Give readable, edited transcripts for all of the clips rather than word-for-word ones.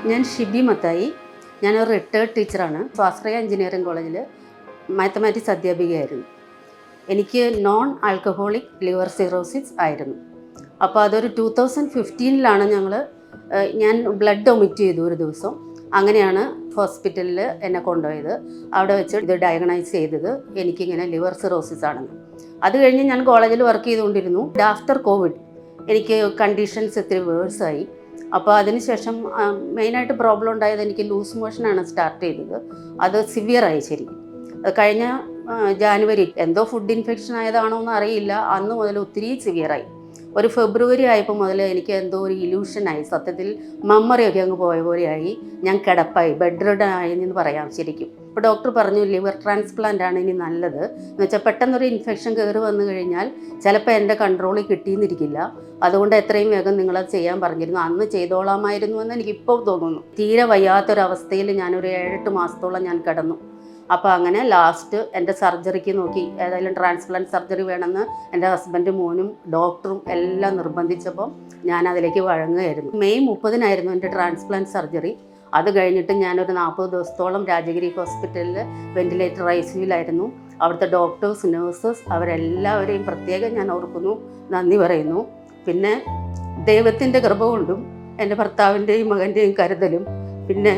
ഞാൻ ഷിബി മത്തായി. ഞാനൊരു റിട്ടയർഡ് ടീച്ചറാണ്. സ്വാശ്രയ എഞ്ചിനീയറിംഗ് കോളേജിൽ മാത്തമാറ്റിക്സ് അധ്യാപികയായിരുന്നു. എനിക്ക് നോൺ ആൽക്കഹോളിക് ലിവർ സിറോസിസ് ആയിരുന്നു. അപ്പോൾ അതൊരു 2015 ഞാൻ ബ്ലഡ് ഒമിറ്റ് ചെയ്തു ഒരു ദിവസം. അങ്ങനെയാണ് ഹോസ്പിറ്റലിൽ എന്നെ കൊണ്ടുപോയത്. അവിടെ വെച്ച് ഇത് ഡയഗ്നൈസ് ചെയ്തത് എനിക്കിങ്ങനെ ലിവർ സിറോസിസ് ആണെന്ന്. അത് കഴിഞ്ഞ് ഞാൻ കോളേജിൽ വർക്ക് ചെയ്തുകൊണ്ടിരുന്നു. ആഫ്റ്റർ കോവിഡ് എനിക്ക് കണ്ടീഷൻസ് ഇത്തിരി വേഴ്സായി. അപ്പോൾ അതിനുശേഷം മെയിനായിട്ട് പ്രോബ്ലം ഉണ്ടായത് എനിക്ക് ലൂസ് മോഷനാണ് സ്റ്റാർട്ട് ചെയ്തത്. അത് സിവിയറായി ശരിക്കും. അത് കഴിഞ്ഞ ജാനുവരി എന്തോ ഫുഡ് ഇൻഫെക്ഷൻ ആയതാണോ എന്ന് അറിയില്ല, അന്ന് മുതൽ ഒത്തിരി സിവിയറായി. ഒരു ഫെബ്രുവരി ആയപ്പോൾ മുതൽ എനിക്ക് എന്തോ ഒരു ഇല്യൂഷനായി, സത്യത്തിൽ മെമ്മറിയൊക്കെ അങ്ങ് പോയ പോലെയായി. ഞാൻ കിടപ്പായി, ബെഡ് റിഡൻ ആയി എന്ന് പറയാം ശരിക്കും. അപ്പോൾ ഡോക്ടർ പറഞ്ഞു ലിവർ ട്രാൻസ്പ്ലാന്റ് ആണ് ഇനി നല്ലത് എന്ന് വെച്ചാൽ പെട്ടെന്നൊരു ഇൻഫെക്ഷൻ കയറി വന്നു കഴിഞ്ഞാൽ ചിലപ്പോൾ എൻ്റെ കൺട്രോളിൽ കിട്ടിയെന്നിരിക്കില്ല. അതുകൊണ്ട് എത്രയും വേഗം നിങ്ങളത് ചെയ്യാൻ പറഞ്ഞിരുന്നു. അന്ന് ചെയ്തോളാമായിരുന്നു എന്ന് എനിക്കിപ്പോൾ തോന്നുന്നു. തീരെ വയ്യാത്തൊരവസ്ഥയിൽ ഞാനൊരു 7-8 മാസത്തോളം ഞാൻ കിടന്നു. അപ്പോൾ അങ്ങനെ ലാസ്റ്റ് എൻ്റെ സർജറിക്ക് നോക്കി, ഏതായാലും ട്രാൻസ്പ്ലാന്റ് സർജറി വേണമെന്ന് എൻ്റെ ഹസ്ബൻഡും മോനും ഡോക്ടറും എല്ലാം നിർബന്ധിച്ചപ്പോൾ ഞാൻ അതിലേക്ക് വഴങ്ങുകയായിരുന്നു. മെയ് 30-നായിരുന്നു എൻ്റെ ട്രാൻസ്പ്ലാന്റ് സർജറി. അത് കഴിഞ്ഞിട്ട് ഞാനൊരു 40 ദിവസത്തോളം രാജഗിരി ഹോസ്പിറ്റലിൽ വെന്റിലേറ്റർ ഐസിയുലായിരുന്നു. അവിടുത്തെ ഡോക്ടേഴ്സ്, നേഴ്സസ് അവരെല്ലാവരെയും പ്രത്യേകം ഞാൻ ഓർക്കുന്നു, നന്ദി പറയുന്നു. പിന്നെ ദൈവത്തിൻ്റെ കൃപ കൊണ്ടും എൻ്റെ ഭർത്താവിൻ്റെയും മകൻ്റെയും കരുതലും പിന്നെ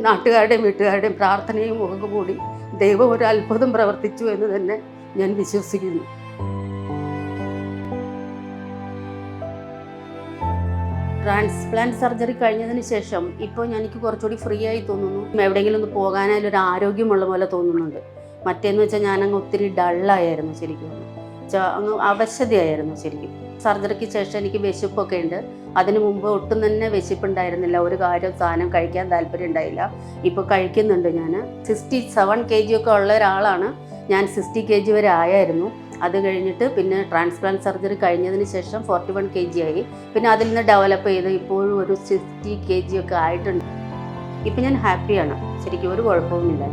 നാട്ടുകാരുടെയും വീട്ടുകാരുടെയും പ്രാർത്ഥനയും ഒക്കെ കൂടി ദൈവം ഒരു അത്ഭുതം പ്രവർത്തിച്ചു എന്ന് തന്നെ ഞാൻ വിശ്വസിക്കുന്നു. ട്രാൻസ്പ്ലാന്റ് സർജറി കഴിഞ്ഞതിന് ശേഷം ഇപ്പോൾ എനിക്ക് കുറച്ചുകൂടി ഫ്രീ ആയി തോന്നുന്നു. എവിടെയെങ്കിലും ഒന്ന് പോകാനായാലും ഒരു ആരോഗ്യമുള്ള പോലെ തോന്നുന്നുണ്ട്. മറ്റേന്ന് വെച്ചാൽ ഞാനങ്ങ് ഒത്തിരി ഡള്ളായിരുന്നു ശരിക്കും. അങ്ങ് അവശതയായിരുന്നു ശരിക്കും. സർജറിക്ക് ശേഷം എനിക്ക് വിശപ്പൊക്കെ ഉണ്ട്. അതിനു മുമ്പ് ഒട്ടും തന്നെ വിശപ്പുണ്ടായിരുന്നില്ല. ഒരു സാധനം കഴിക്കാൻ താല്പര്യം ഉണ്ടായില്ല. ഇപ്പോൾ കഴിക്കുന്നുണ്ട്. ഞാൻ 67 kg ഒക്കെ ഉള്ള ഒരാളാണ്. ഞാൻ 60 kg വരെ ആയായിരുന്നു. അത് കഴിഞ്ഞിട്ട് പിന്നെ ട്രാൻസ്പ്ലാന്റ് സർജറി കഴിഞ്ഞതിന് ശേഷം 41 kg ആയി. പിന്നെ അതിൽ നിന്ന് ഡെവലപ്പ് ചെയ്ത് ഇപ്പോഴും ഒരു 60 kg ഒക്കെ ആയിട്ടുണ്ട്. ഇപ്പം ഞാൻ ഹാപ്പിയാണ് ശരിക്കും, ഒരു കുഴപ്പവുമില്ല.